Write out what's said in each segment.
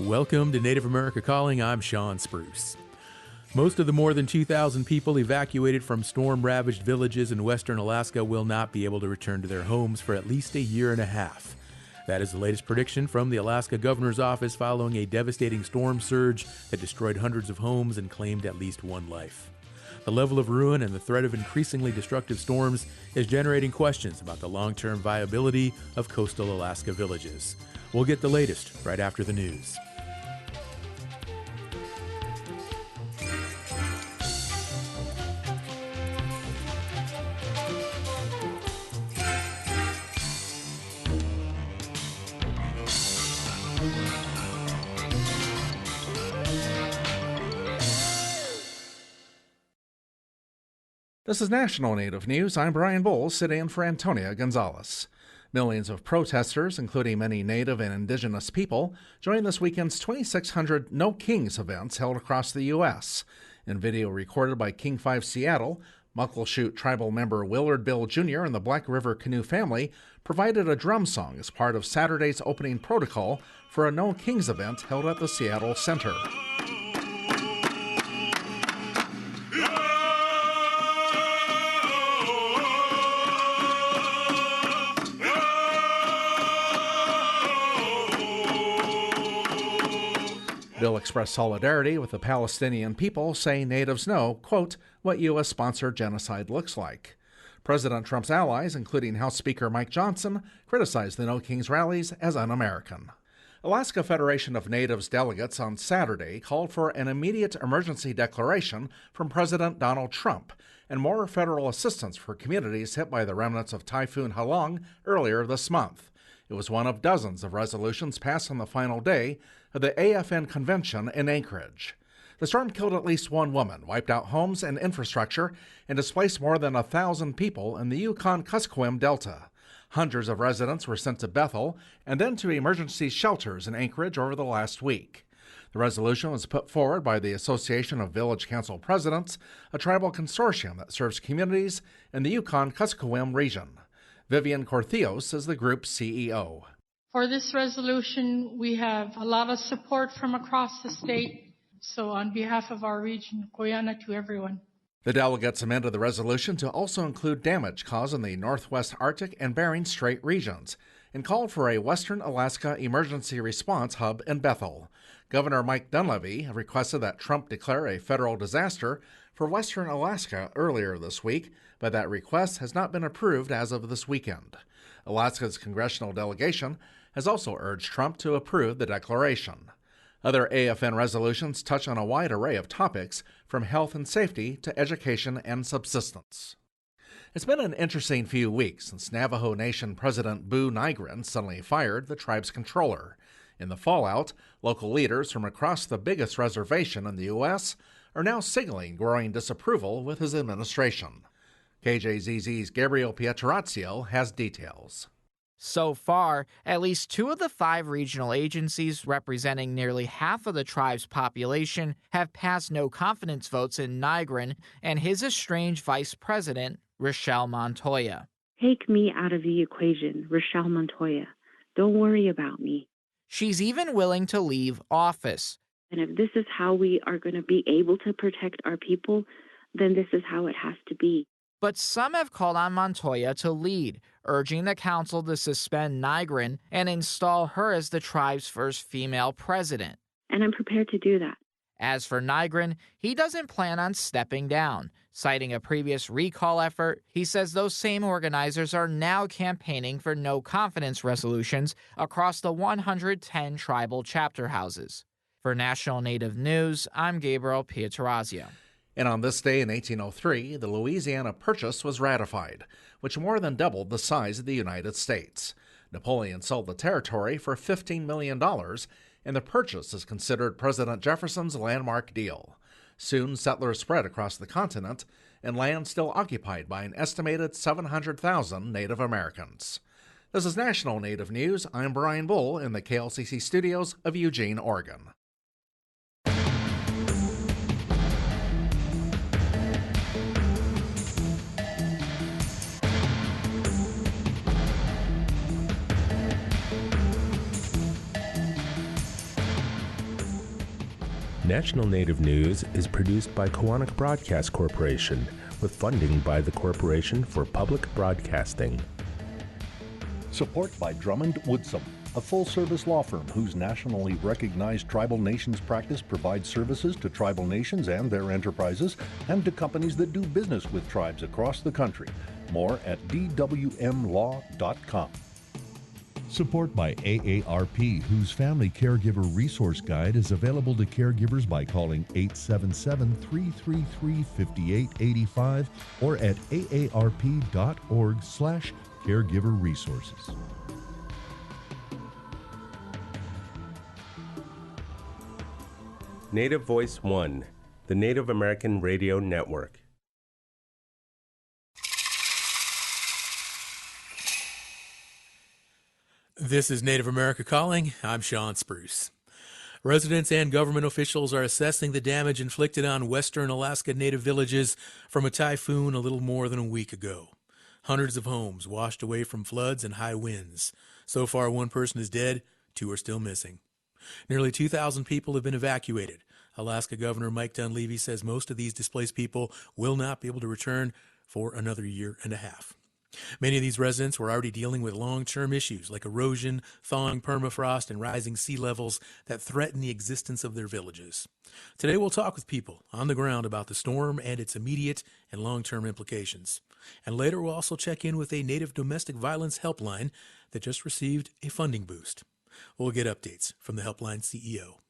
Welcome to Native America Calling. I'm Sean Spruce. Most of the more than 2,000 people evacuated from storm-ravaged villages in western Alaska will not be able to return to their homes for at least a year and a half. That is the latest prediction from the Alaska Governor's Office following a devastating storm surge that destroyed hundreds of homes and claimed at least one life. The level of ruin and the threat of increasingly destructive storms is generating questions about the long-term viability of coastal Alaska villages. We'll get the latest right after the news. This is National Native News. I'm Brian Bowles, sitting in for Antonia Gonzalez. Millions of protesters, including many Native and Indigenous people, joined this weekend's 2,600 No Kings events held across the U.S. In video recorded by King 5 Seattle, Muckleshoot tribal member Willard Bill Jr. and the Black River Canoe family provided a drum song as part of Saturday's opening protocol for a No Kings event held at the Seattle Center. Bill expressed solidarity with the Palestinian people, saying natives know, quote, what U.S.-sponsored genocide looks like. President Trump's allies, including House Speaker Mike Johnson, criticized the No Kings rallies as un-American. Alaska Federation of Natives delegates on Saturday called for an immediate emergency declaration from President Donald Trump and more federal assistance for communities hit by the remnants of Typhoon Halong earlier this month. It was one of dozens of resolutions passed on the final day of the AFN convention in Anchorage. The storm killed at least one woman, wiped out homes and infrastructure, and displaced more than 1,000 people in the Yukon-Kuskokwim Delta. Hundreds of residents were sent to Bethel and then to emergency shelters in Anchorage over the last week. The resolution was put forward by the Association of Village Council Presidents, a tribal consortium that serves communities in the Yukon-Kuskokwim region. Vivian Corthios is the group's CEO. For this resolution, we have a lot of support from across the state. So on behalf of our region, Koyana to everyone. The delegates amended the resolution to also include damage caused in the Northwest Arctic and Bering Strait regions and called for a Western Alaska emergency response hub in Bethel. Governor Mike Dunleavy requested that Trump declare a federal disaster for Western Alaska earlier this week, but that request has not been approved as of this weekend. Alaska's congressional delegation has also urged Trump to approve the declaration. Other AFN resolutions touch on a wide array of topics, from health and safety to education and subsistence. It's been an interesting few weeks since Navajo Nation President Boo Nygren suddenly fired the tribe's controller. In the fallout, local leaders from across the biggest reservation in the U.S. are now signaling growing disapproval with his administration. KJZZ's Gabriel Pietrorazio has details. So far, at least 2 of the 5 regional agencies representing nearly half of the tribe's population have passed no-confidence votes in Nygren and his estranged vice president, Rochelle Montoya. Take me out of the equation, Rochelle Montoya. Don't worry about me. She's even willing to leave office. And if this is how we are going to be able to protect our people, then this is how it has to be. But some have called on Montoya to lead, urging the council to suspend Nygren and install her as the tribe's first female president. And I'm prepared to do that. As for Nygren, he doesn't plan on stepping down. Citing a previous recall effort, he says those same organizers are now campaigning for no-confidence resolutions across the 110 tribal chapter houses. For National Native News, I'm Gabriel Pietrorazio. And on this day in 1803, the Louisiana Purchase was ratified, which more than doubled the size of the United States. Napoleon sold the territory for $15 million, and the purchase is considered President Jefferson's landmark deal. Soon, settlers spread across the continent, and land still occupied by an estimated 700,000 Native Americans. This is National Native News. I'm Brian Bull in the KLCC studios of Eugene, Oregon. National Native News is produced by Koahnic Broadcast Corporation with funding by the Corporation for Public Broadcasting. Support by Drummond Woodsum, a full-service law firm whose nationally recognized tribal nations practice provides services to tribal nations and their enterprises and to companies that do business with tribes across the country. More at dwmlaw.com. Support by AARP, whose Family Caregiver Resource Guide is available to caregivers by calling 877-333-5885 or at aarp.org/caregiver resources. Native Voice One, the Native American Radio Network. This is Native America Calling. I'm Sean Spruce. Residents and government officials are assessing the damage inflicted on western Alaska Native villages from a typhoon a little more than a week ago. Hundreds of homes washed away from floods and high winds. So far, one person is dead, 2 are still missing. Nearly 2,000 people have been evacuated. Alaska Governor Mike Dunleavy says most of these displaced people will not be able to return for another year and a half. Many of these residents were already dealing with long-term issues like erosion, thawing permafrost, and rising sea levels that threaten the existence of their villages. Today we'll talk with people on the ground about the storm and its immediate and long-term implications. And later we'll also check in with a Native Domestic Violence Helpline that just received a funding boost. We'll get updates from the Helpline CEO.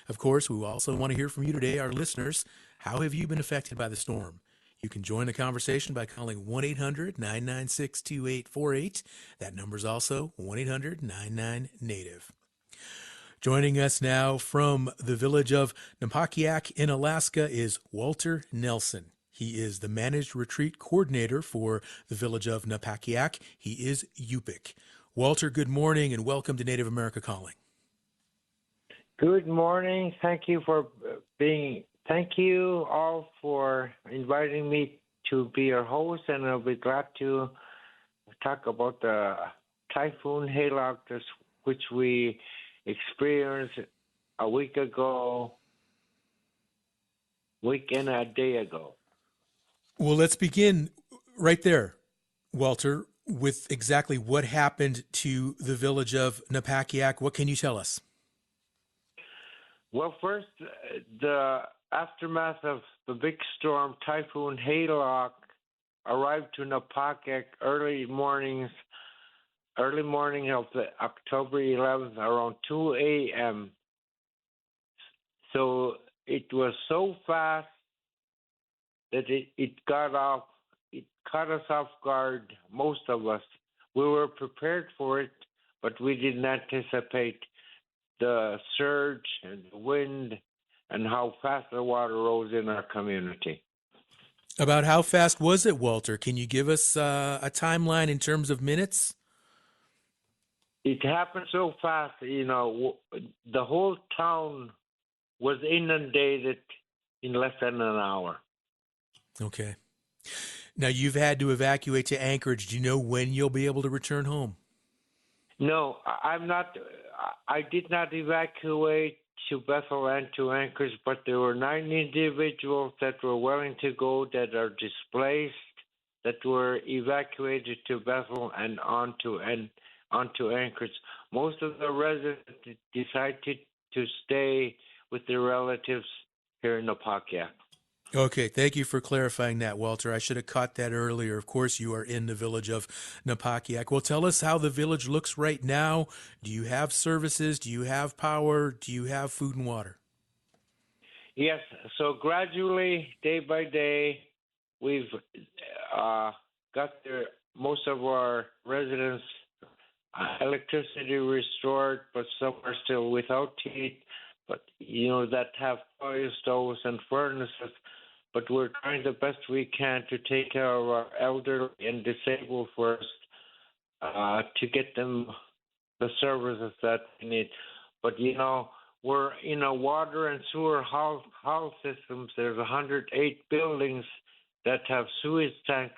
Of course, we also want to hear from you today, our listeners. How have you been affected by the storm? You can join the conversation by calling 1-800-996-2848. That number is also 1-800-99-NATIVE. Joining us now from the village of Napakiak in Alaska is Walter Nelson. He is the Managed Retreat Coordinator for the village of Napakiak. He is Yupik. Walter, good morning and welcome to Native America Calling. Good morning. Thank you all for inviting me to be your host, and I'll be glad to talk about the Typhoon Haylock, which we experienced a week and a day ago. Well, let's begin right there, Walter, with exactly what happened to the village of Napakiak. What can you tell us? Well, first, the aftermath of the big storm, Typhoon Haylock, arrived to Napakiak early morning of the October 11th, around 2 a.m. So it was so fast that it caught us off guard, most of us. We were prepared for it, but we didn't anticipate the surge and the wind and how fast the water rose in our community. About how fast was it, Walter? Can you give us a timeline in terms of minutes? It happened so fast, the whole town was inundated in less than an hour. Okay. Now, you've had to evacuate to Anchorage. Do you know when you'll be able to return home? No, I'm not. I did not evacuate to Bethel and to Anchorage, but there were 9 individuals that were willing to go that are displaced, that were evacuated to Bethel and onto Anchorage. Most of the residents decided to stay with their relatives here in Napakiak. Okay, thank you for clarifying that, Walter. I should have caught that earlier. Of course, you are in the village of Napakiak. Well, tell us how the village looks right now. Do you have services? Do you have power? Do you have food and water? Yes, so gradually, day by day, we've got most of our residents electricity restored, but some are still without heat, but that have oil stoves and furnaces. But we're trying the best we can to take care of our elderly and disabled first, to get them the services that they need. But we're in a water and sewer house systems. There's 108 buildings that have sewage tank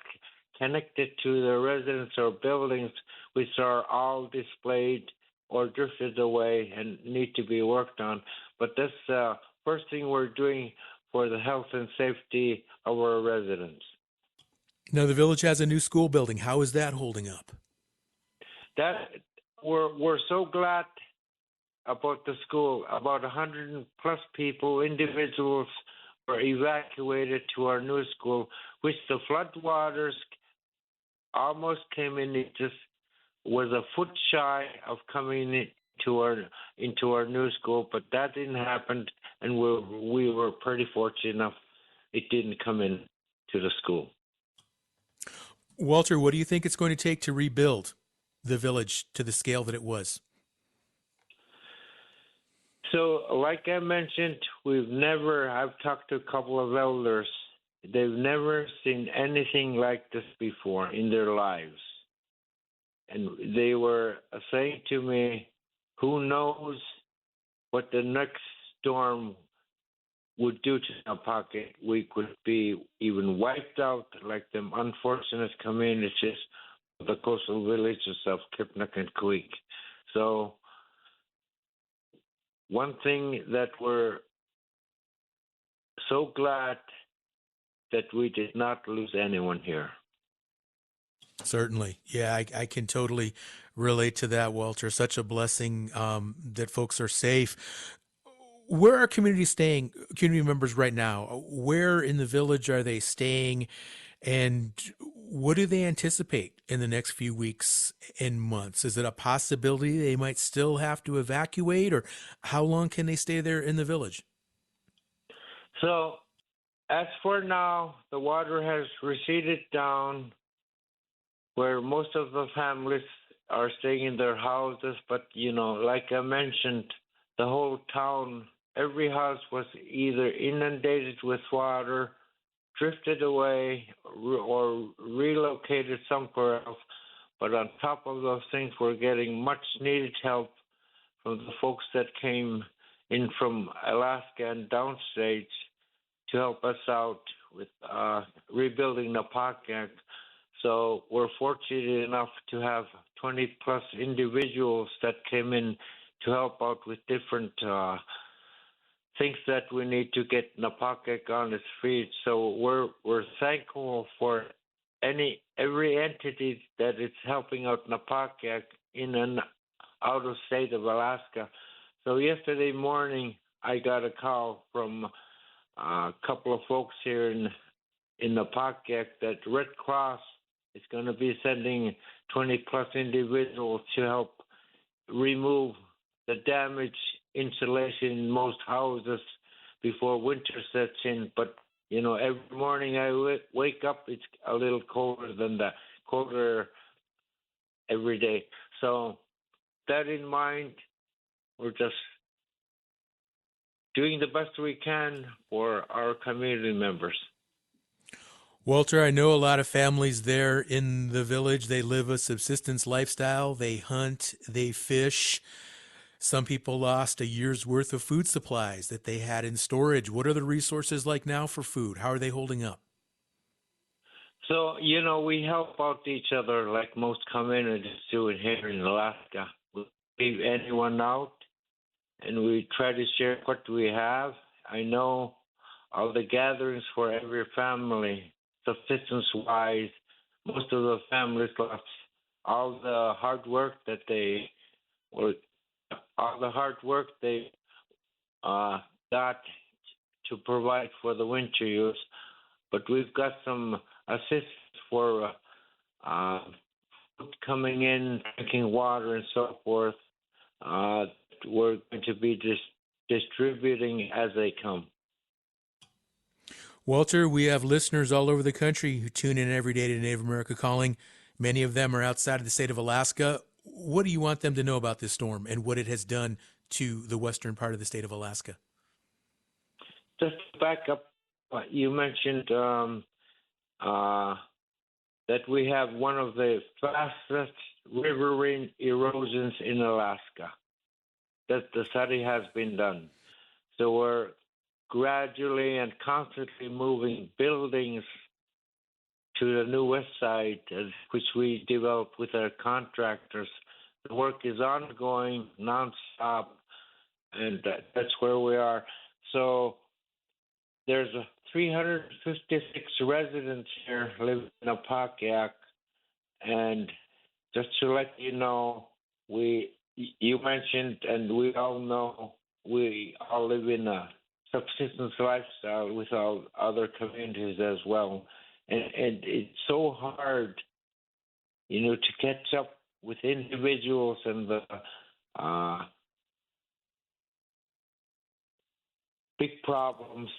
connected to the residents or buildings, which are all displayed or drifted away and need to be worked on. But this first thing we're doing for the health and safety of our residents. Now, the village has a new school building. How is that holding up? That we're so glad about the school. About 100 plus individuals were evacuated to our new school, which the floodwaters almost came in. It just was a foot shy of coming into our new school, but that didn't happen, and we were pretty fortunate enough it didn't come in to the school. Walter, what do you think it's going to take to rebuild the village to the scale that it was? So, like I mentioned, I've talked to a couple of elders. They've never seen anything like this before in their lives. And they were saying to me, who knows what the next storm would do to Napaket? We could be even wiped out like them unfortunates come in. It's just the coastal villages of Kipnik and Creek. So one thing that we're so glad that we did not lose anyone here. Certainly. Yeah, I can totally relate to that, Walter. Such a blessing that folks are safe. Where are community members right now? Where in the village are they staying? And what do they anticipate in the next few weeks and months? Is it a possibility they might still have to evacuate, or how long can they stay there in the village? So, as for now, the water has receded down where most of the families are staying in their houses. But, like I mentioned, the whole town, every house was either inundated with water, drifted away, or relocated somewhere else. But on top of those things, we're getting much needed help from the folks that came in from Alaska and downstate to help us out with rebuilding Napaket. So we're fortunate enough to have 20 plus individuals that came in to help out with different things that we need to get Napaket on its feet. So we're thankful for every entity that is helping out Napaket in and out of state of Alaska. So yesterday morning I got a call from a couple of folks here in Napaket that Red Cross is going to be sending 20 plus individuals to help remove the damaged insulation in most houses before winter sets in. But, every morning I wake up, it's a little colder every day. So that in mind, we're just doing the best we can for our community members. Walter, I know a lot of families there in the village. They live a subsistence lifestyle. They hunt, they fish. Some people lost a year's worth of food supplies that they had in storage. What are the resources like now for food? How are they holding up? So, we help out each other like most communities do here in Alaska. We leave anyone out, and we try to share what we have. I know all the gatherings for every family, subsistence-wise, most of the families lost all the hard work they got to provide for the winter use. But we've got some assistance for food coming in, drinking water, and so forth. We're going to be distributing as they come. Walter, we have listeners all over the country who tune in every day to Native America Calling. Many of them are outside of the state of Alaska. What do you want them to know about this storm and what it has done to the western part of the state of Alaska? Just to back up, you mentioned that we have one of the fastest riverine erosions in Alaska. That the study has been done. So we're gradually and constantly moving buildings to the new west side, which we developed with our contractors. The work is ongoing, nonstop, and that's where we are. So there's 356 residents here living in Napakiak, and just to let you know, you mentioned, and we all know, we all live in a subsistence lifestyle with our other communities as well, and it's so hard, to catch up with individuals and the big problems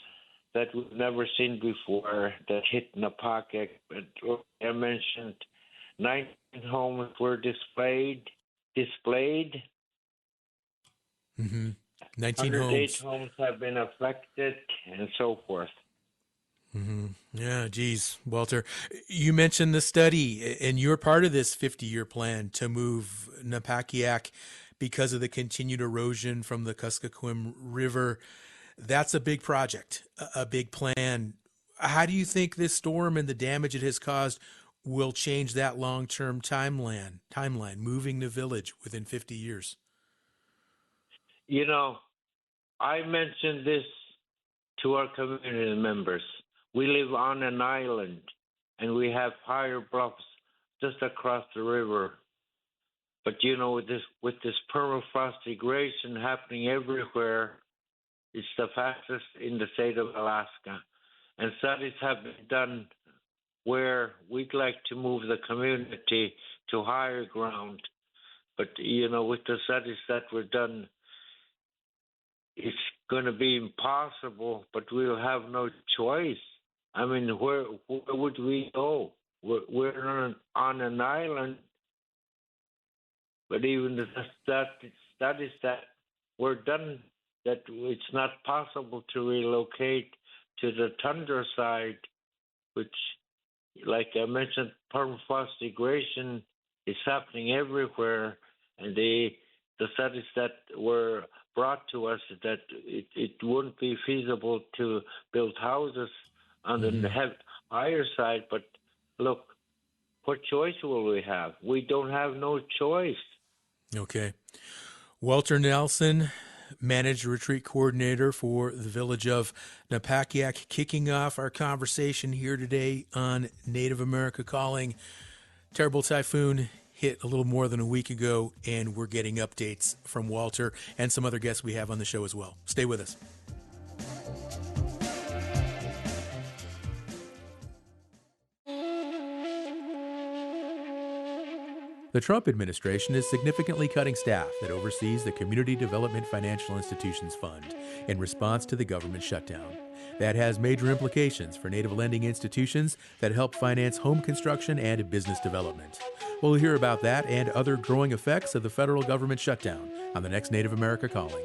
that we've never seen before that hit Napakiak. But I mentioned 19 homes were displayed. Mm-hmm. 19 108 homes. homes have been affected, and so forth. Mm-hmm. Yeah, geez, Walter, you mentioned the study, and you're part of this 50-year plan to move Napakiak because of the continued erosion from the Kuskokwim River. That's a big project, a big plan. How do you think this storm and the damage it has caused will change that long-term timeline, moving the village within 50 years? I mentioned this to our community members. We live on an island, and we have higher bluffs just across the river. But with this permafrost degradation happening everywhere, it's the fastest in the state of Alaska. And studies have been done where we'd like to move the community to higher ground. But, with the studies that were done, it's going to be impossible, but we'll have no choice. I mean, where would we go? We're on an island, but even the studies that were done, that it's not possible to relocate to the tundra side, which, like I mentioned, permafrost degradation is happening everywhere, and the studies that were brought to us that it wouldn't be feasible to build houses on the higher side. But look, what choice will we have? We don't have no choice. Okay. Walter Nelson, Managed Retreat Coordinator for the village of Napakiak, kicking off our conversation here today on Native America Calling. Terrible typhoon hit a little more than a week ago, and we're getting updates from Walter and some other guests we have on the show as well. Stay with us. The Trump administration is significantly cutting staff that oversees the Community Development Financial Institutions Fund in response to the government shutdown. That has major implications for Native lending institutions that help finance home construction and business development. We'll hear about that and other growing effects of the federal government shutdown on the next Native America Calling.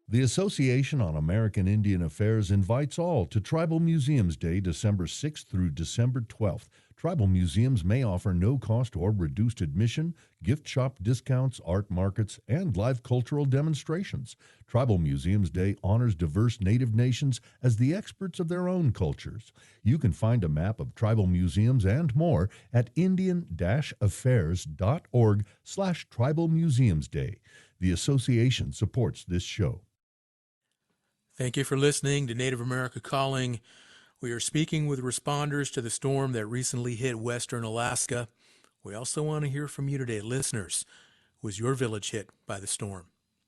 The Association on American Indian Affairs invites all to Tribal Museums Day, December 6th through December 12th. Tribal museums may offer no-cost or reduced admission, gift shop discounts, art markets, and live cultural demonstrations. Tribal Museums Day honors diverse Native nations as the experts of their own cultures. You can find a map of tribal museums and more at indian-affairs.org/Tribal Museums Day. The association supports this show. Thank you for listening to Native America Calling. We are speaking with responders to the storm that recently hit western Alaska. We also want to hear from you today, listeners. Was your village hit by the storm?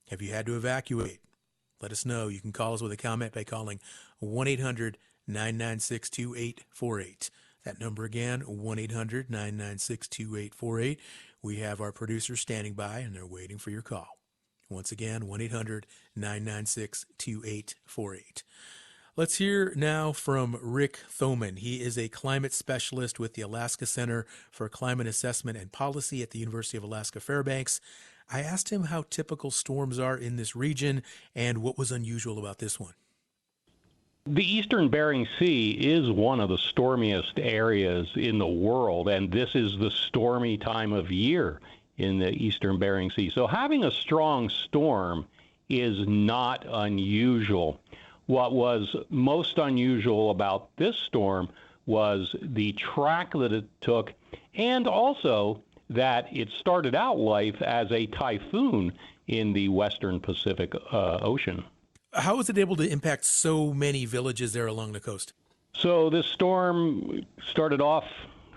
Have you had to evacuate? Let us know. You can call us with a comment by calling 1-800-996-2848. That number again, 1-800-996-2848. We have our producers standing by, and they're waiting for your call. Once again, 1-800-996-2848. Let's hear now from Rick Thoman. He is a climate specialist with the Alaska Center for Climate Assessment and Policy at the University of Alaska Fairbanks. I asked him how typical storms are in this region and what was unusual about this one. The eastern Bering Sea is one of the stormiest areas in the world, and this is the stormy time of year in the eastern Bering Sea. So having a strong storm is not unusual. What was most unusual about this storm was the track that it took, and also that it started out life as a typhoon in the western Pacific Ocean. How was it able to impact so many villages there along the coast? So this storm started off,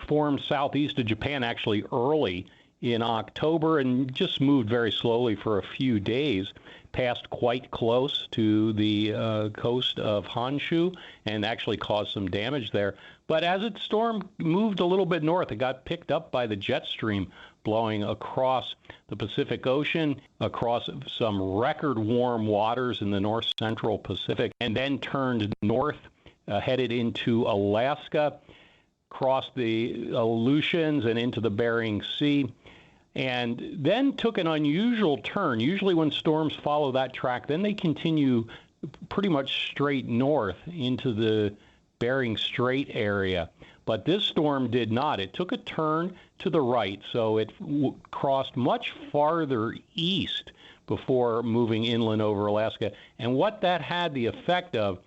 formed southeast of Japan actually early in October and just moved very slowly for a few days, passed quite close to the coast of Honshu and actually caused some damage there. But as its storm moved a little bit north, it got picked up by the jet stream blowing across the Pacific Ocean, across some record warm waters in the north central Pacific, and then turned north, headed into Alaska, crossed the Aleutians and into the Bering Sea, and then took an unusual turn. Usually when storms follow that track, then they continue pretty much straight north into the Bering Strait area. But this storm did not. It took a turn to the right, so it crossed much farther east before moving inland over Alaska. And what that had the effect of,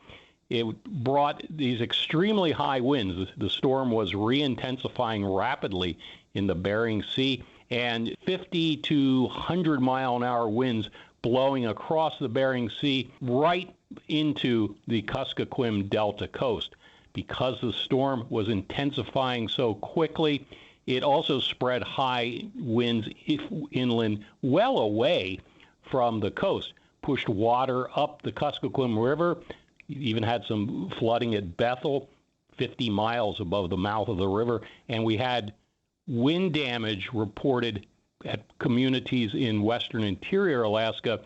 it brought these extremely high winds. The storm was re-intensifying rapidly in the Bering Sea, and 50 to 100 mile an hour winds blowing across the Bering Sea right into the Kuskokwim Delta coast. Because the storm was intensifying so quickly, it also spread high winds inland well away from the coast, pushed water up the Kuskokwim River, even had some flooding at Bethel, 50 miles above the mouth of the river, and we had wind damage reported at communities in western interior Alaska,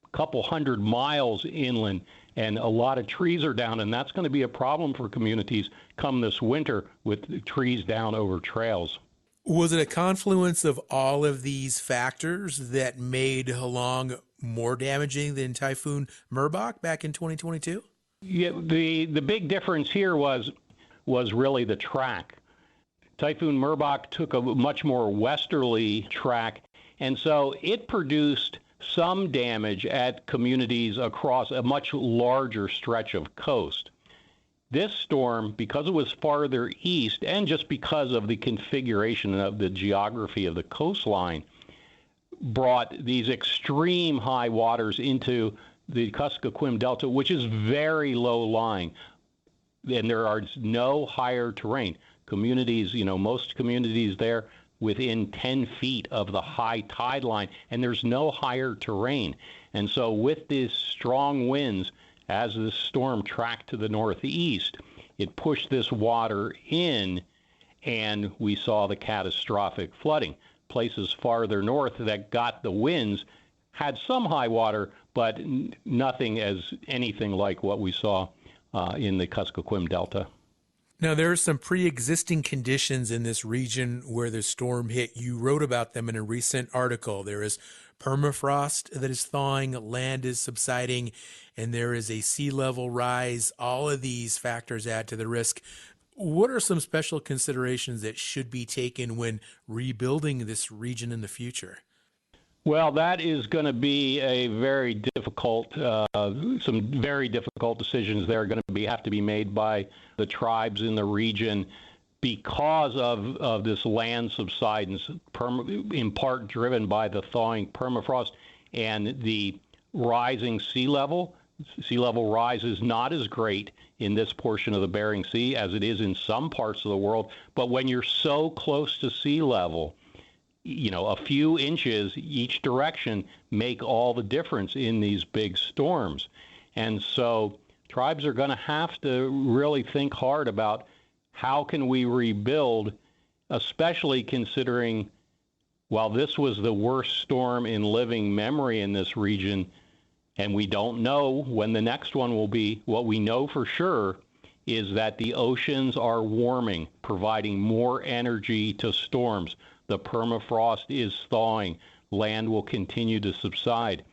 a couple hundred miles inland, and a lot of trees are down, and that's going to be a problem for communities come this winter with trees down over trails. Was it a confluence of all of these factors that made Halong more damaging than Typhoon Merbok back in 2022? Yeah, the big difference here was really the track. Typhoon Merbok took a much more westerly track, and so it produced some damage at communities across a much larger stretch of coast. This storm, because it was farther east and just because of the configuration of the geography of the coastline, brought these extreme high waters into the Kuskokwim Delta, which is very low lying, and there are no higher terrain. Communities, most communities there within 10 feet of the high tide line, and there's no higher terrain. And so with these strong winds, as the storm tracked to the northeast, it pushed this water in, and we saw the catastrophic flooding. Places farther north that got the winds had some high water, but nothing as anything like what we saw in the Kuskokwim Delta. Now, there are some pre-existing conditions in this region where the storm hit. You wrote about them in a recent article. There is permafrost that is thawing, land is subsiding, and there is a sea level rise. All of these factors add to the risk. What are some special considerations that should be taken when rebuilding this region in the future? Well, that is going to be a very difficult, some very difficult decisions that are going to have to be made by the tribes in the region because of this land subsidence, in part driven by the thawing permafrost and the rising sea level. Sea level rise is not as great in this portion of the Bering Sea as it is in some parts of the world, but when you're so close to sea level, a few inches each direction make all the difference in these big storms. And so tribes are going to have to really think hard about how can we rebuild, especially considering while this was the worst storm in living memory in this region, and we don't know when the next one will be, what we know for sure is that the oceans are warming, providing more energy to storms. The permafrost is thawing. Land will continue to subside.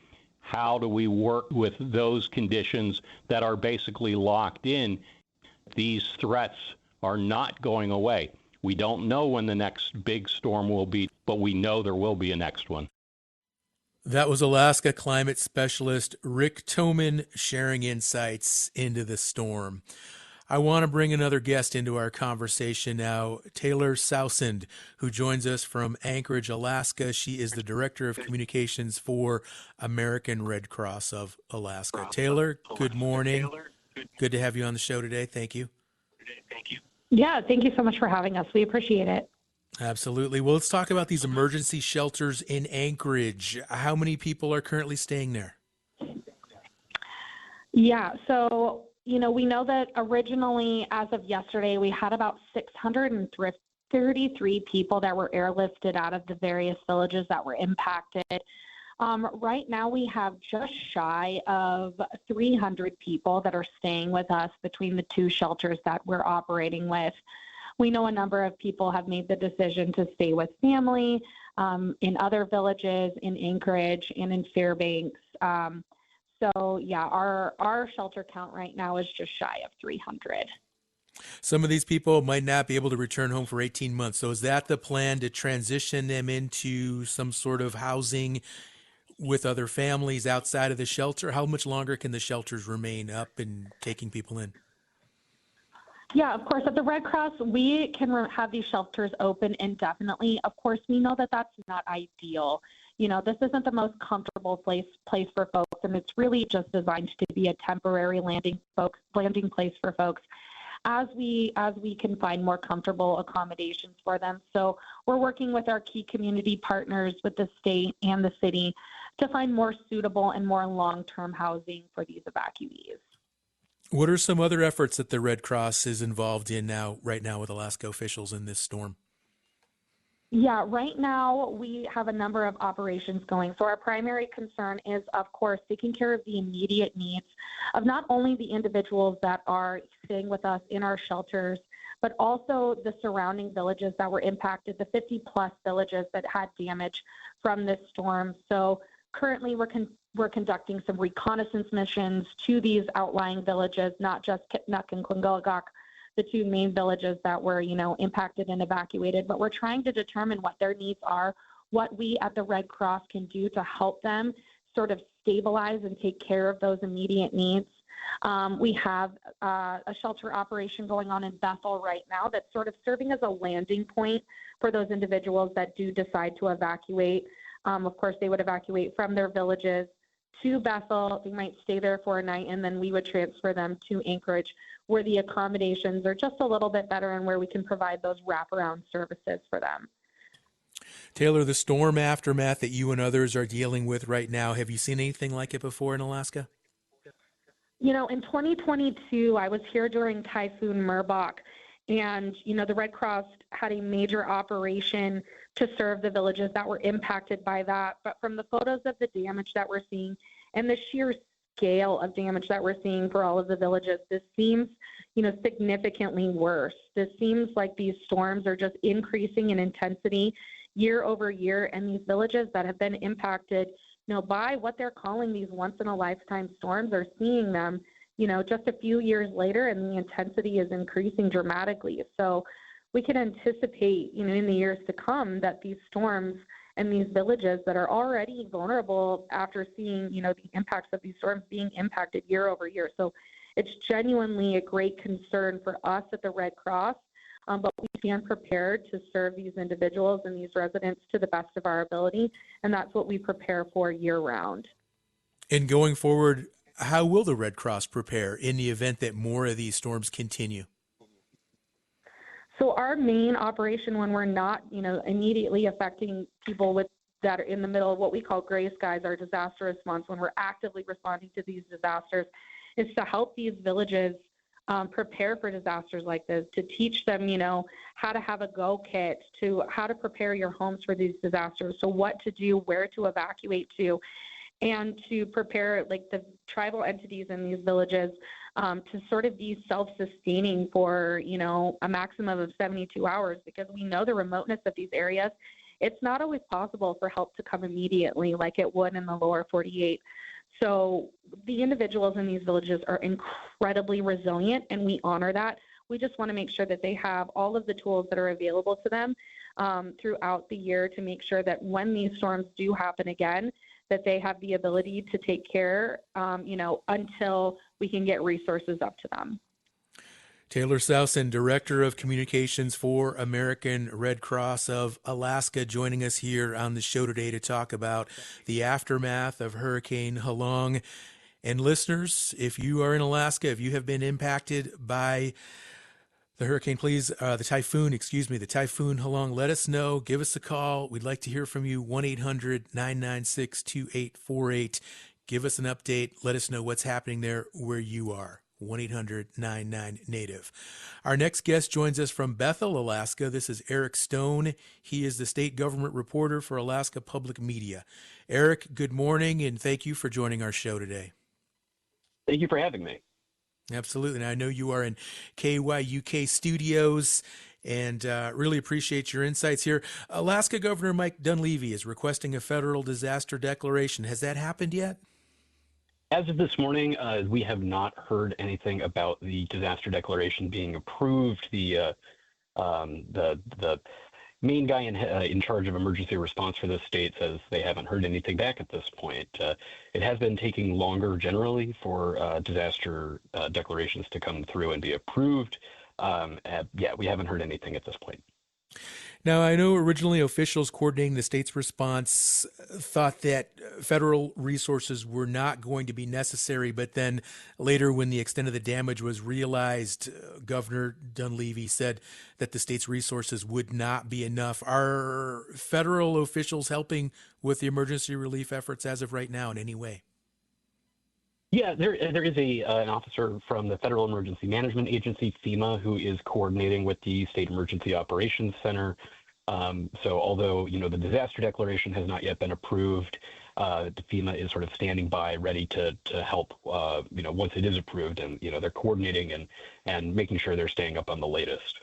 How do we work with those conditions that are basically locked in? These threats are not going away. We don't know when the next big storm will be, but we know there will be a next one. That was Alaska climate specialist Rick Toman sharing insights into the storm. I want to bring another guest into our conversation now, Taylor Sousand, who joins us from Anchorage, Alaska. She is the Director of Communications for American Red Cross of Alaska. Taylor, good morning. Good to have you on the show today. Thank you. Yeah, thank you so much for having us. We appreciate it. Absolutely. Well, let's talk about these emergency shelters in Anchorage. How many people are currently staying there? Yeah, so, we know that originally, as of yesterday, we had about 633 people that were airlifted out of the various villages that were impacted. Right now, we have just shy of 300 people that are staying with us between the two shelters that we're operating with. We know a number of people have made the decision to stay with family in other villages, in Anchorage and in Fairbanks. Our shelter count right now is just shy of 300. Some of these people might not be able to return home for 18 months. So is that the plan, to transition them into some sort of housing with other families outside of the shelter? How much longer can the shelters remain up and taking people in? Yeah, of course. At the Red Cross, we can have these shelters open indefinitely. Of course, we know that that's not ideal. This isn't the most comfortable place for folks, and it's really just designed to be a temporary landing place for folks as we can find more comfortable accommodations for them. So we're working with our key community partners, with the state and the city, to find more suitable and more long-term housing for these evacuees. What are some other efforts that the Red Cross is involved in right now with Alaska officials in this storm? Yeah, right now we have a number of operations going. So our primary concern is, of course, taking care of the immediate needs of not only the individuals that are staying with us in our shelters, but also the surrounding villages that were impacted, the 50-plus villages that had damage from this storm. So currently we're conducting some reconnaissance missions to these outlying villages, not just Kitnuk and Klingolagok, the two main villages that were, impacted and evacuated, but we're trying to determine what their needs are, what we at the Red Cross can do to help them sort of stabilize and take care of those immediate needs. We have a shelter operation going on in Bethel right now that's sort of serving as a landing point for those individuals that do decide to evacuate. Of course, they would evacuate from their villages to Bethel. They might stay there for a night, and then we would transfer them to Anchorage, where the accommodations are just a little bit better and where we can provide those wraparound services for them. Taylor, the storm aftermath that you and others are dealing with right now, have you seen anything like it before in Alaska? In 2022, I was here during Typhoon Merbok, and, the Red Cross had a major operation to serve the villages that were impacted by that. But from the photos of the damage that we're seeing and the sheer scale of damage that we're seeing for all of the villages, this seems, significantly worse. This seems like these storms are just increasing in intensity year over year, and these villages that have been impacted, by what they're calling these once-in-a-lifetime storms are seeing them, just a few years later, and the intensity is increasing dramatically. So we can anticipate, in the years to come, that these storms and these villages that are already vulnerable after seeing, the impacts of these storms being impacted year over year. So it's genuinely a great concern for us at the Red Cross, but we stand prepared to serve these individuals and these residents to the best of our ability, and that's what we prepare for year-round. And going forward, how will the Red Cross prepare in the event that more of these storms continue? So our main operation, when we're not, immediately affecting people that are in the middle of what we call gray skies, our disaster response, when we're actively responding to these disasters, is to help these villages prepare for disasters like this, to teach them, how to have a go kit, to how to prepare your homes for these disasters, so what to do, where to evacuate to, and to prepare the tribal entities in these villages to sort of be self-sustaining for, a maximum of 72 hours, because we know the remoteness of these areas. It's not always possible for help to come immediately like it would in the lower 48. So the individuals in these villages are incredibly resilient, and we honor that. We just want to make sure that they have all of the tools that are available to them throughout the year to make sure that when these storms do happen again, that they have the ability to take care, until we can get resources up to them. Taylor Sousen, Director of Communications for American Red Cross of Alaska, joining us here on the show today to talk about the aftermath of Hurricane Halong. And listeners, if you are in Alaska, if you have been impacted by the hurricane, please, the typhoon Halong, let us know. Give us a call. We'd like to hear from you. 1-800-996-2848. Give us an update. Let us know what's happening there where you are. 1-800-99-NATIVE. Our next guest joins us from Bethel, Alaska. This is Eric Stone. He is the state government reporter for Alaska Public Media. Eric, good morning, and thank you for joining our show today. Thank you for having me. Absolutely. And I know you are in KYUK studios, and really appreciate your insights here. Alaska Governor Mike Dunleavy is requesting a federal disaster declaration. Has that happened yet? As of this morning, we have not heard anything about the disaster declaration being approved. The main guy in charge of emergency response for this state says they haven't heard anything back at this point. It has been taking longer generally for disaster declarations to come through and be approved. We haven't heard anything at this point. Now, I know originally officials coordinating the state's response thought that federal resources were not going to be necessary, but then later when the extent of the damage was realized, Governor Dunleavy said that the state's resources would not be enough. Are federal officials helping with the emergency relief efforts as of right now in any way? Yeah, there is an officer from the Federal Emergency Management Agency, FEMA, who is coordinating with the State Emergency Operations Center. So although, the disaster declaration has not yet been approved, the FEMA is sort of standing by ready to help, once it is approved, and, they're coordinating and making sure they're staying up on the latest.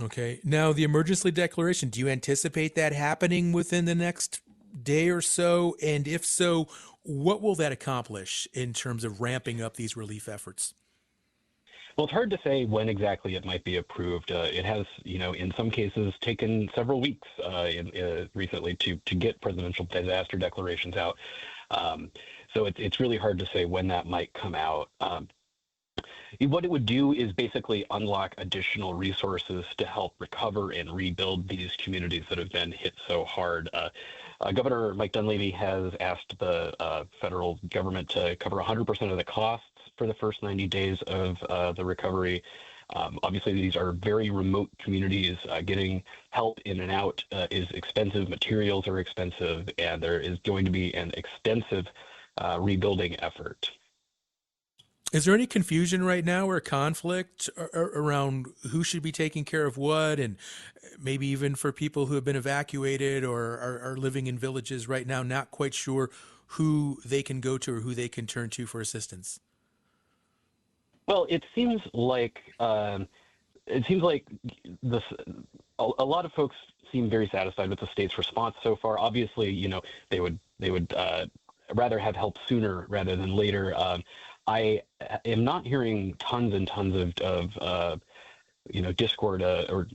Okay. Now, the emergency declaration, do you anticipate that happening within the next day or so? And if so, what will that accomplish in terms of ramping up these relief efforts? Well, it's hard to say when exactly it might be approved. It has, in some cases taken several weeks recently to get presidential disaster declarations out. So it's really hard to say when that might come out. What it would do is basically unlock additional resources to help recover and rebuild these communities that have been hit so hard. Governor Mike Dunleavy has asked the federal government to cover 100% of the costs for the first 90 days of the recovery. Obviously, these are very remote communities. Getting help in and out is expensive. Materials are expensive, and there is going to be an extensive rebuilding effort. Is there any confusion right now or conflict around who should be taking care of what, and maybe even for people who have been evacuated or are living in villages right now, not quite sure who they can go to or who they can turn to for assistance? Well, it seems like a lot of folks seem very satisfied with the state's response so far. Obviously, they would rather have help sooner rather than later. I am not hearing tons and tons of discord or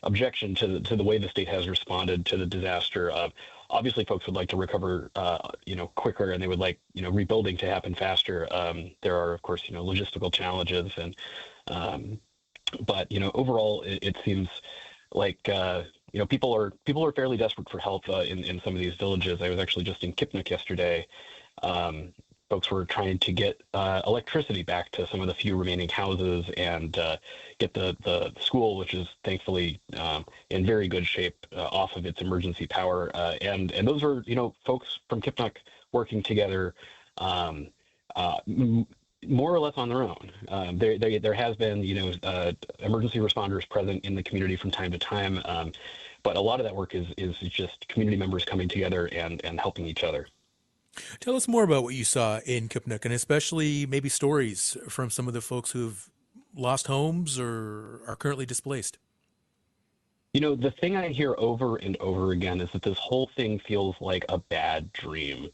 objection to the way the state has responded to the disaster. Obviously, folks would like to recover, quicker, and they would like, rebuilding to happen faster. There are, of course, logistical challenges, but overall, it seems like people are fairly desperate for help in some of these villages. I was actually just in Kipnik yesterday. Folks were trying to get electricity back to some of the few remaining houses and get the school, which is thankfully in very good shape, off of its emergency power. And those are, folks from Kipnik working together more or less on their own. There has been, emergency responders present in the community from time to time, but a lot of that work is just community members coming together and helping each other. Tell us more about what you saw in Kipnik, and especially maybe stories from some of the folks who've lost homes or are currently displaced. The thing I hear over and over again is that this whole thing feels like a bad dream.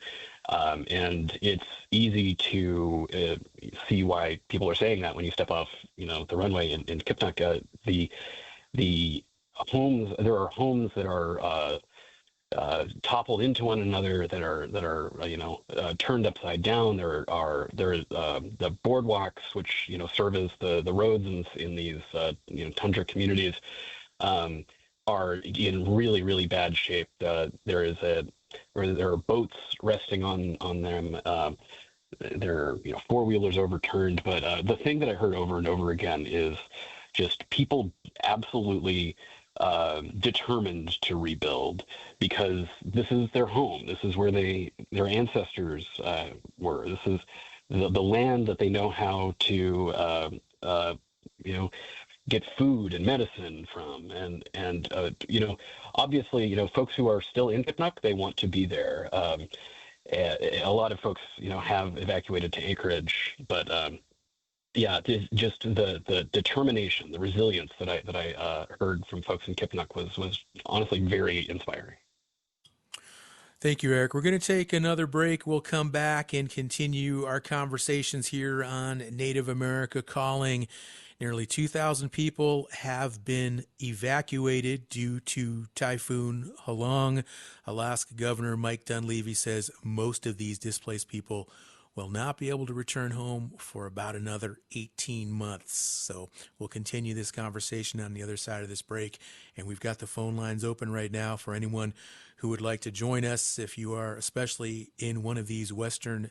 And it's easy to see why people are saying that when you step off, the runway in Kipnik. The homes, there are homes that are toppled into one another, that are turned upside down. There are the boardwalks, which serve as the roads in these tundra communities, are in really, really bad shape. There are boats resting on them. There are four-wheelers overturned. But the thing that I heard over and over again is just people absolutely determined to rebuild, because this is their home. This is where their ancestors were. This is the land that they know how to get food and medicine from. And obviously, folks who are still in Kipnuk, they want to be there. A lot of folks have evacuated to acreage, but yeah, just the determination, the resilience that I heard from folks in Kipnuk was honestly very inspiring. Thank you, Eric. We're going to take another break. We'll come back and continue our conversations here on Native America Calling. Nearly 2,000 people have been evacuated due to Typhoon Halong. Alaska Governor Mike Dunleavy says most of these displaced people will not be able to return home for about another 18 months. So we'll continue this conversation on the other side of this break. And we've got the phone lines open right now for anyone who would like to join us. If you are especially in one of these Western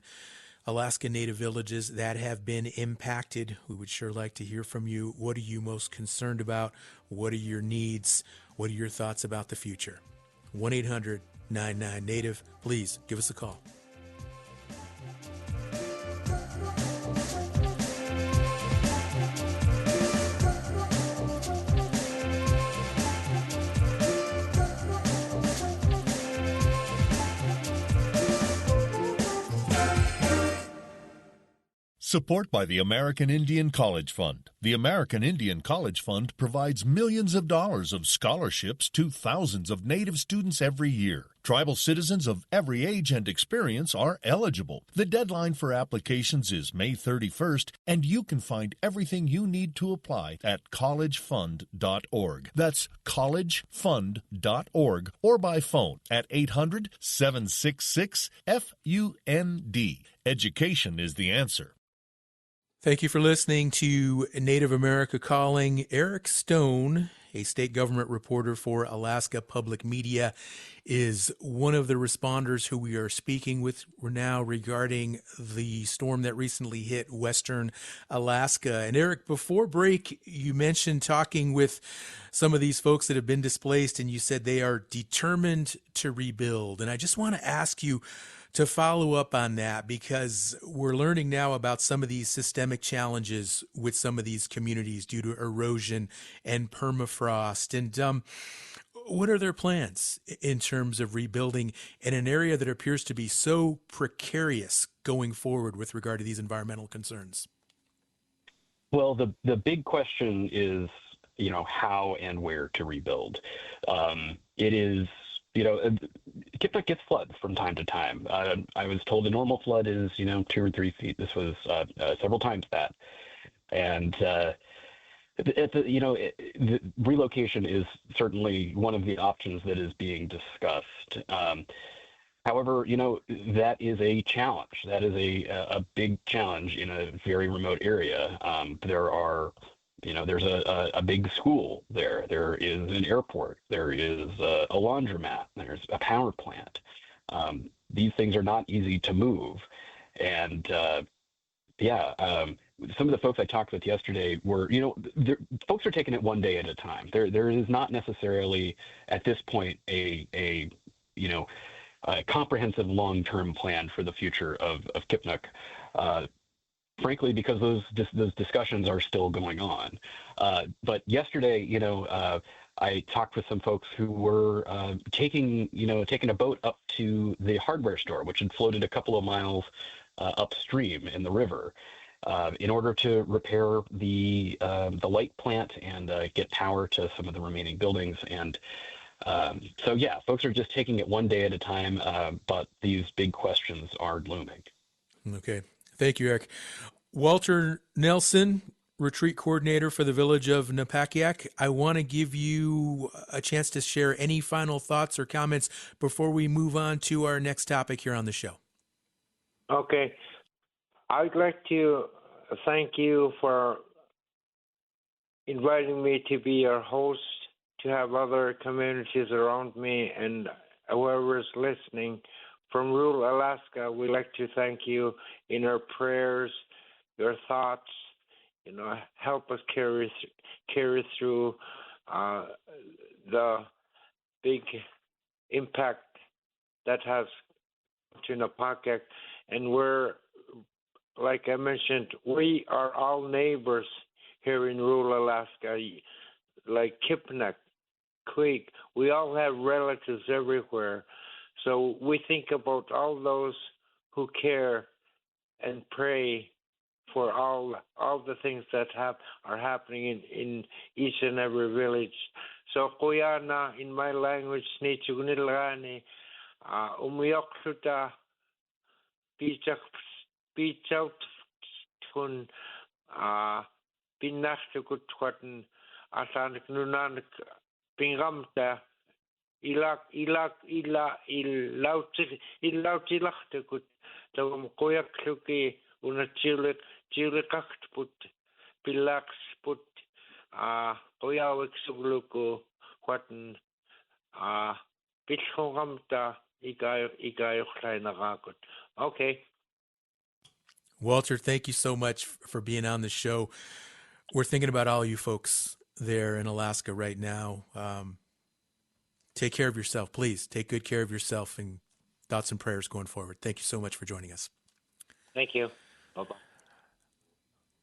Alaska Native villages that have been impacted, we would sure like to hear from you. What are you most concerned about? What are your needs? What are your thoughts about the future? 1-800-99-NATIVE. Please give us a call. Support by the American Indian College Fund. The American Indian College Fund provides millions of dollars of scholarships to thousands of Native students every year. Tribal citizens of every age and experience are eligible. The deadline for applications is May 31st, and you can find everything you need to apply at collegefund.org. That's collegefund.org, or by phone at 800-766-FUND. Education is the answer. Thank you for listening to Native America Calling. Eric Stone, a state government reporter for Alaska Public Media, is one of the responders who we are speaking with now regarding the storm that recently hit Western Alaska. And Eric, before break, you mentioned talking with some of these folks that have been displaced, and you said they are determined to rebuild. And I just want to ask you to follow up on that, because we're learning now about some of these systemic challenges with some of these communities due to erosion and permafrost. And what are their plans in terms of rebuilding in an area that appears to be so precarious going forward with regard to these environmental concerns? Well, the big question is, how and where to rebuild. It is, Kipnuk gets floods from time to time. I was told a normal flood is, 2 or 3 feet. This was several times that. And, the relocation is certainly one of the options that is being discussed. However, that is a challenge. That is a big challenge in a very remote area. There are there's a big school there. There is an airport. There is a laundromat. There's a power plant. These things are not easy to move. And some of the folks I talked with yesterday were, folks are taking it one day at a time. There is not necessarily at this point a comprehensive long-term plan for the future of Kipnuk. Frankly, because those discussions are still going on. But yesterday, I talked with some folks who were taking a boat up to the hardware store, which had floated a couple of miles upstream in the river, in order to repair the light plant and get power to some of the remaining buildings. And folks are just taking it one day at a time, but these big questions are looming. Okay. Thank you, Eric. Walter Nelson, retreat coordinator for the village of Napakiak. I want to give you a chance to share any final thoughts or comments before we move on to our next topic here on the show. Okay. I'd like to thank you for inviting me to be your host, to have other communities around me, and whoever's listening. From rural Alaska, we'd like to thank you in our prayers, your thoughts, help us carry through the big impact that has to Napakiak. And we're, like I mentioned, we are all neighbors here in rural Alaska, like Kipnak, Creek. We all have relatives everywhere. So we think about all those who care and pray for all the things that are happening in each and every village. So Kuyana, in my language, Snichugunilani, Umiyoksuta, Pichaut Kun, Pinachtukutwatan, Asanik Nunanik, Pingamta, ilak ilautilachtekut, Tawam Koyakluki, Unachilikakput, Pilaxput, Koyawik Sugluku, Quatan, Pitchongamta, Igayoktainagakut. Okay. Walter, thank you so much for being on the show. We're thinking about all you folks there in Alaska right now. Take care of yourself, please. Take good care of yourself, and thoughts and prayers going forward. Thank you so much for joining us. Thank you. Bye-bye.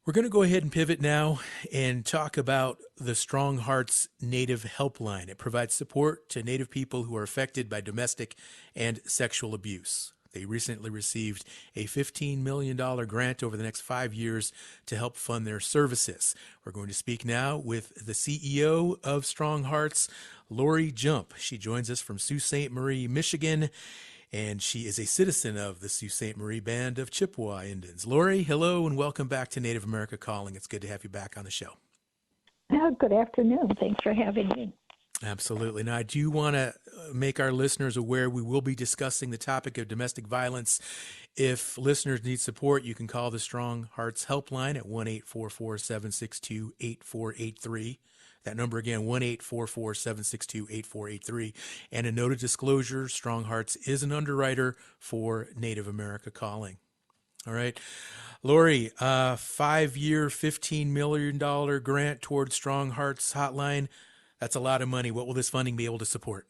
We're going to go ahead and pivot now and talk about the StrongHearts Native Helpline. It provides support to Native people who are affected by domestic and sexual abuse. They recently received a $15 million grant over the next 5 years to help fund their services. We're going to speak now with the CEO of StrongHearts, Lori Jump. She joins us from Sault Ste. Marie, Michigan, and she is a citizen of the Sault Ste. Marie Band of Chippewa Indians. Lori, hello, and welcome back to Native America Calling. It's good to have you back on the show. Good afternoon. Thanks for having me. Absolutely. Now, I do want to make our listeners aware we will be discussing the topic of domestic violence. If listeners need support, you can call the StrongHearts Helpline at 1-844-762-8483. That number again, 1-844-762-8483. And a note of disclosure, StrongHearts is an underwriter for Native America Calling. All right. Lori, 5-year, $15 million grant towards StrongHearts Hotline. That's a lot of money. What will this funding be able to support?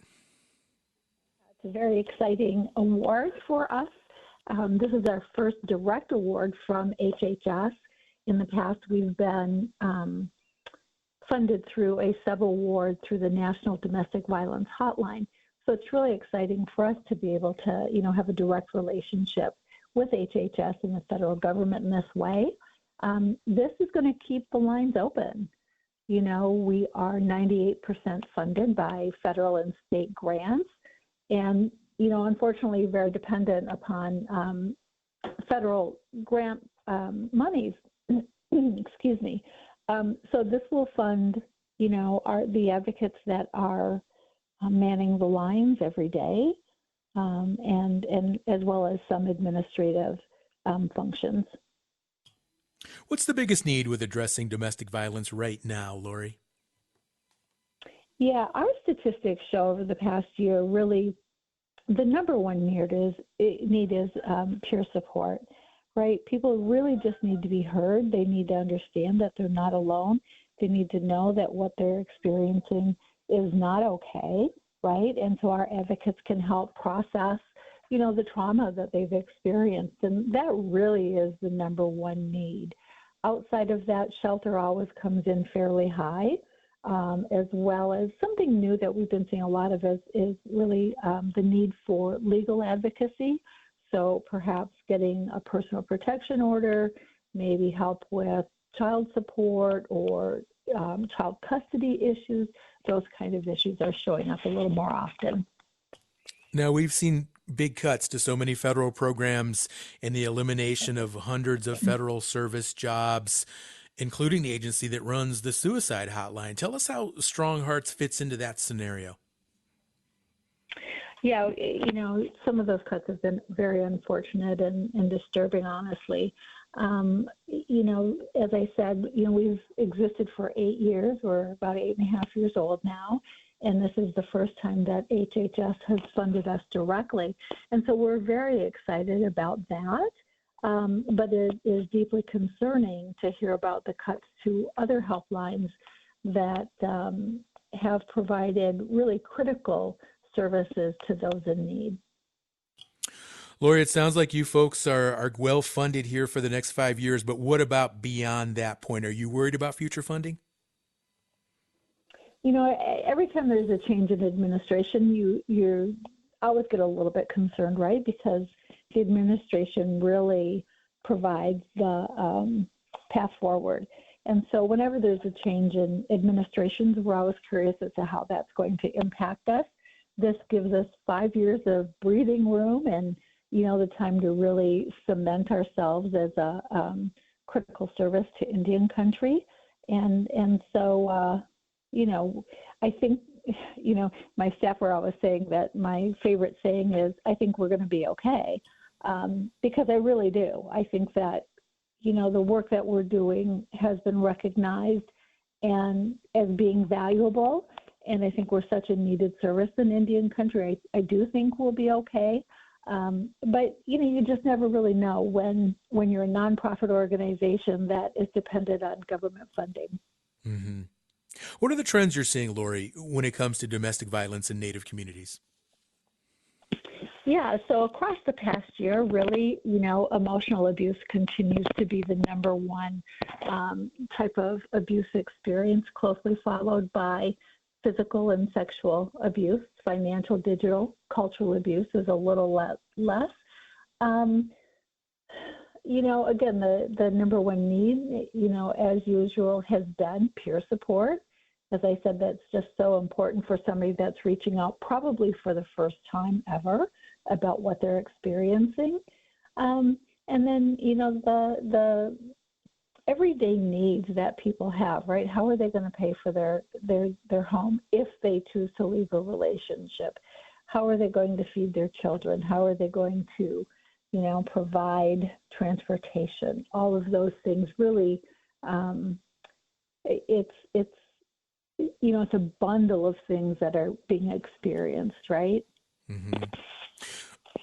It's a very exciting award for us. This is our first direct award from HHS. In the past, we've been funded through a sub-award through the National Domestic Violence Hotline. So it's really exciting for us to be able to, have a direct relationship with HHS and the federal government in this way. This is going to keep the lines open. We are 98% funded by federal and state grants, and, unfortunately, very dependent upon federal grant monies. Excuse me. So this will fund, the advocates that are manning the lines every day, and as well as some administrative functions. What's the biggest need with addressing domestic violence right now, Lori? Yeah, our statistics show over the past year, really, the number one need is peer support, right? People really just need to be heard. They need to understand that they're not alone. They need to know that what they're experiencing is not okay, right? And so our advocates can help process the trauma that they've experienced. And that really is the number one need. Outside of that, shelter always comes in fairly high, as well as something new that we've been seeing a lot of is really the need for legal advocacy. So perhaps getting a personal protection order, maybe help with child support or child custody issues. Those kind of issues are showing up a little more often. Now, we've seen big cuts to so many federal programs and the elimination of hundreds of federal service jobs. including the agency that runs the suicide hotline. Tell us how Strong Hearts fits into that scenario. Yeah, some of those cuts have been very unfortunate and disturbing, honestly. As I said, we've existed for 8 years. We're about 8.5 years old now. And this is the first time that HHS has funded us directly. And so we're very excited about that. But it is deeply concerning to hear about the cuts to other helplines that have provided really critical services to those in need. Lori, it sounds like you folks are well funded here for the next 5 years, but what about beyond that point? Are you worried about future funding? Every time there's a change in administration, you always get a little bit concerned, right? Because the administration really provides the path forward. And so whenever there's a change in administrations, we're always curious as to how that's going to impact us. This gives us 5 years of breathing room and, the time to really cement ourselves as a critical service to Indian country. And so, I think, my staff were always saying that my favorite saying is, I think we're going to be okay. Because I really do. I think that, the work that we're doing has been recognized and as being valuable. And I think we're such a needed service in Indian country. I do think we'll be okay. But, you just never really know when you're a nonprofit organization that is dependent on government funding. Mm-hmm. What are the trends you're seeing, Lori, when it comes to domestic violence in Native communities? Yeah, so across the past year, really, emotional abuse continues to be the number one type of abuse experience, closely followed by physical and sexual abuse. Financial, digital, cultural abuse is a little less. Again, the number one need, as usual, has been peer support. As I said, that's just so important for somebody that's reaching out probably for the first time ever about what they're experiencing. And then, the everyday needs that people have, right? How are they going to pay for their home if they choose to leave a relationship? How are they going to feed their children? How are they going to, provide transportation? All of those things really, it's a bundle of things that are being experienced, right? Mm-hmm.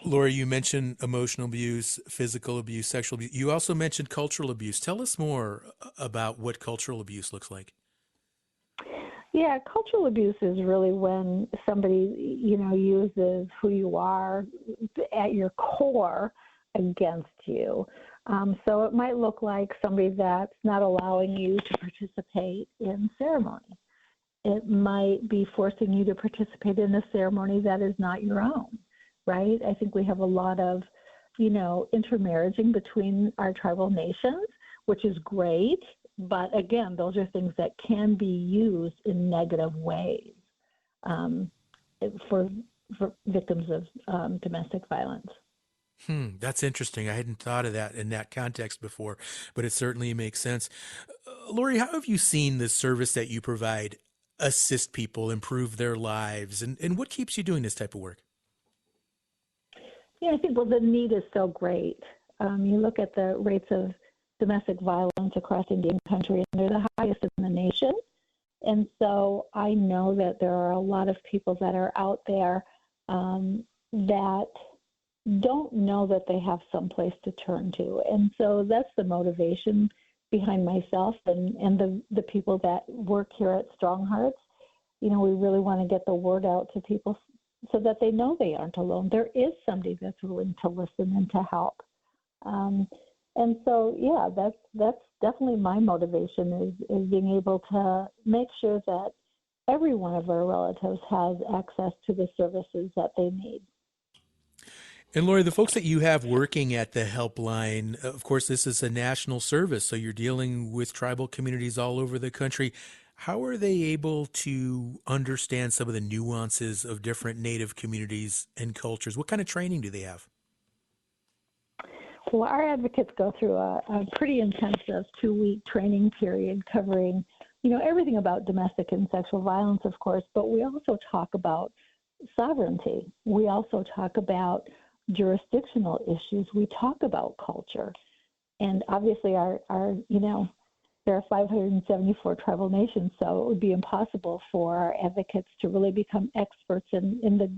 Lori, you mentioned emotional abuse, physical abuse, sexual abuse. You also mentioned cultural abuse. Tell us more about what cultural abuse looks like. Yeah, cultural abuse is really when somebody, uses who you are at your core against you. So it might look like somebody that's not allowing you to participate in ceremony. It might be forcing you to participate in a ceremony that is not your own. Right? I think we have a lot of, intermarriaging between our tribal nations, which is great. But again, those are things that can be used in negative ways for victims of domestic violence. That's interesting. I hadn't thought of that in that context before, but it certainly makes sense. Lori, how have you seen the service that you provide assist people improve their lives? And what keeps you doing this type of work? Yeah, I think, the need is so great. You look at the rates of domestic violence across Indian country, and they're the highest in the nation. And so I know that there are a lot of people that are out there that don't know that they have some place to turn to. And so that's the motivation behind myself and the people that work here at StrongHearts. We really want to get the word out to people so that they know they aren't alone. There is somebody that's willing to listen and to help. And so, yeah, that's definitely my motivation is being able to make sure that every one of our relatives has access to the services that they need. And Lori, the folks that you have working at the helpline, of course, this is a national service, so you're dealing with tribal communities all over the country. How are they able to understand some of the nuances of different Native communities and cultures? What kind of training do they have? Well, our advocates go through a pretty intensive 2-week training period covering, everything about domestic and sexual violence, of course, but we also talk about sovereignty. We also talk about jurisdictional issues. We talk about culture. And obviously there are 574 tribal nations, so it would be impossible for our advocates to really become experts in the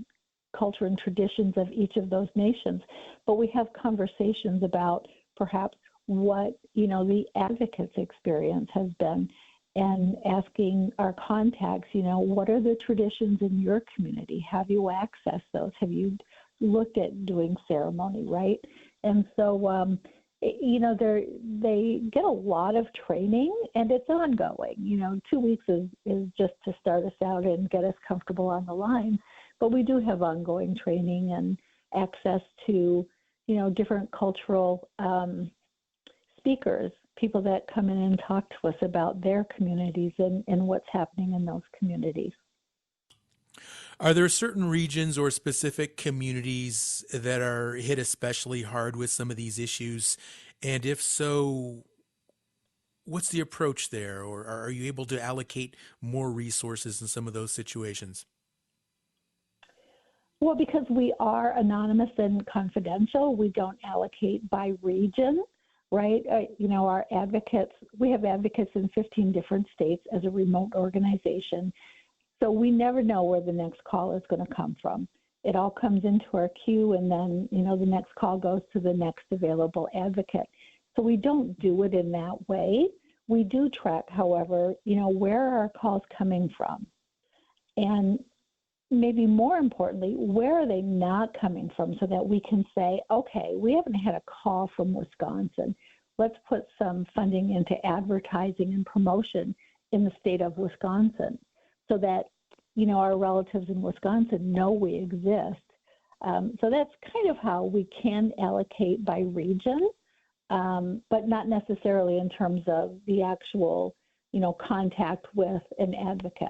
culture and traditions of each of those nations. But we have conversations about perhaps what, the advocates' experience has been, and asking our contacts, what are the traditions in your community? Have you accessed those? Have you looked at doing ceremony, right? And so, they get a lot of training, and it's ongoing. 2 weeks is just to start us out and get us comfortable on the line. But we do have ongoing training and access to, different cultural speakers, people that come in and talk to us about their communities and what's happening in those communities. Are there certain regions or specific communities that are hit especially hard with some of these issues? And if so, what's the approach there? Or are you able to allocate more resources in some of those situations? Well, because we are anonymous and confidential, we don't allocate by region, right? Our advocates, we have advocates in 15 different states as a remote organization. So we never know where the next call is going to come from. It all comes into our queue, and then, the next call goes to the next available advocate. So we don't do it in that way. We do track, however, where are our calls coming from? And maybe more importantly, where are they not coming from, so that we can say, okay, we haven't had a call from Wisconsin. Let's put some funding into advertising and promotion in the state of Wisconsin, so that, our relatives in Wisconsin know we exist. So that's kind of how we can allocate by region, but not necessarily in terms of the actual, contact with an advocate.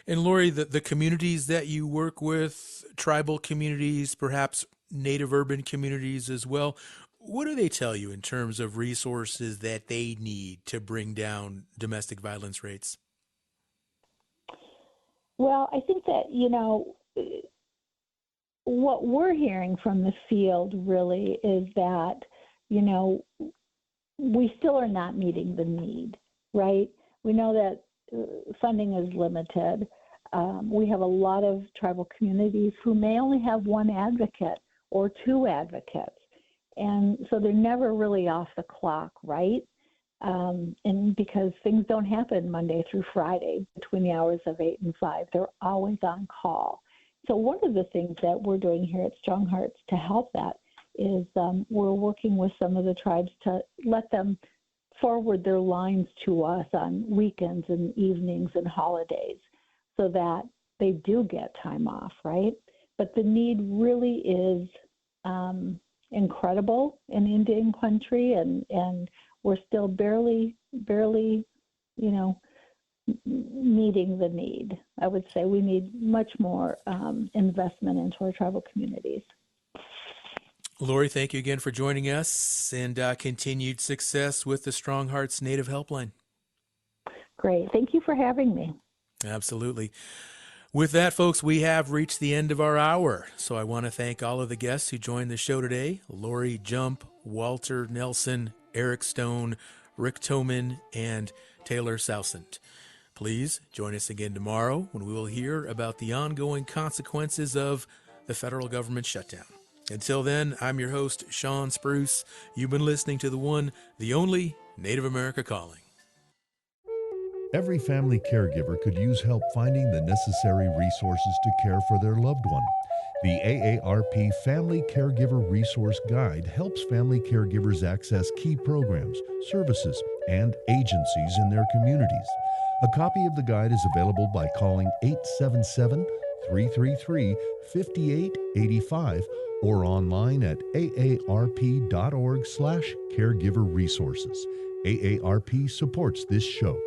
And Lori, the communities that you work with, tribal communities, perhaps native urban communities as well, what do they tell you in terms of resources that they need to bring down domestic violence rates? Well, I think that, what we're hearing from the field really is that, we still are not meeting the need, right? We know that funding is limited. We have a lot of tribal communities who may only have one advocate or two advocates. And so they're never really off the clock, right? And because things don't happen Monday through Friday between the hours of 8 and 5, they're always on call. So one of the things that we're doing here at StrongHearts to help that is we're working with some of the tribes to let them forward their lines to us on weekends and evenings and holidays, so that they do get time off, right? But the need really is incredible in Indian country, and we're still barely, meeting the need. I would say we need much more investment into our tribal communities. Lori, thank you again for joining us, and continued success with the StrongHearts Native Helpline. Great. Thank you for having me. Absolutely. With that, folks, we have reached the end of our hour. So I want to thank all of the guests who joined the show today: Lori Jump, Walter Nelson, Eric Stone, Rick Toman, and Taylor Sousant. Please join us again tomorrow when we will hear about the ongoing consequences of the federal government shutdown. Until then, I'm your host, Sean Spruce. You've been listening to the one, the only Native America Calling. Every family caregiver could use help finding the necessary resources to care for their loved one. The AARP Family Caregiver Resource Guide helps family caregivers access key programs, services, and agencies in their communities. A copy of the guide is available by calling 877-333-5885 or online at aarp.org/caregiverresources. AARP supports this show.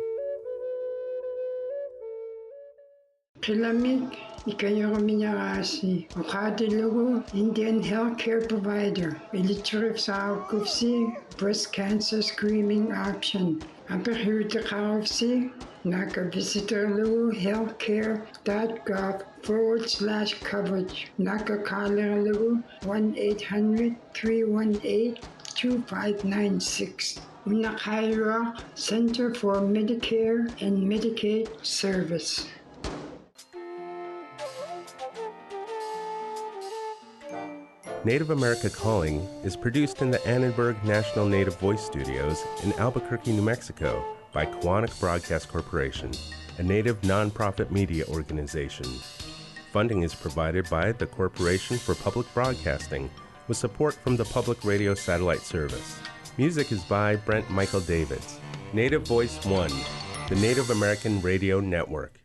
Kilamik, Ikayominyarasi, Okadilugu, Indian healthcare provider, Elitrif Saukufsi, breast cancer screening option. Ampahudakawsi, Naka visitor healthcare.gov/coverage. Naka Kalalu 1-800-318-2596. Unakaira Center for Medicare and Medicaid Service. Native America Calling is produced in the Annenberg National Native Voice Studios in Albuquerque, New Mexico by Quantic Broadcast Corporation, a Native nonprofit media organization. Funding is provided by the Corporation for Public Broadcasting with support from the Public Radio Satellite Service. Music is by Brent Michael Davids. Native Voice One, the Native American Radio Network.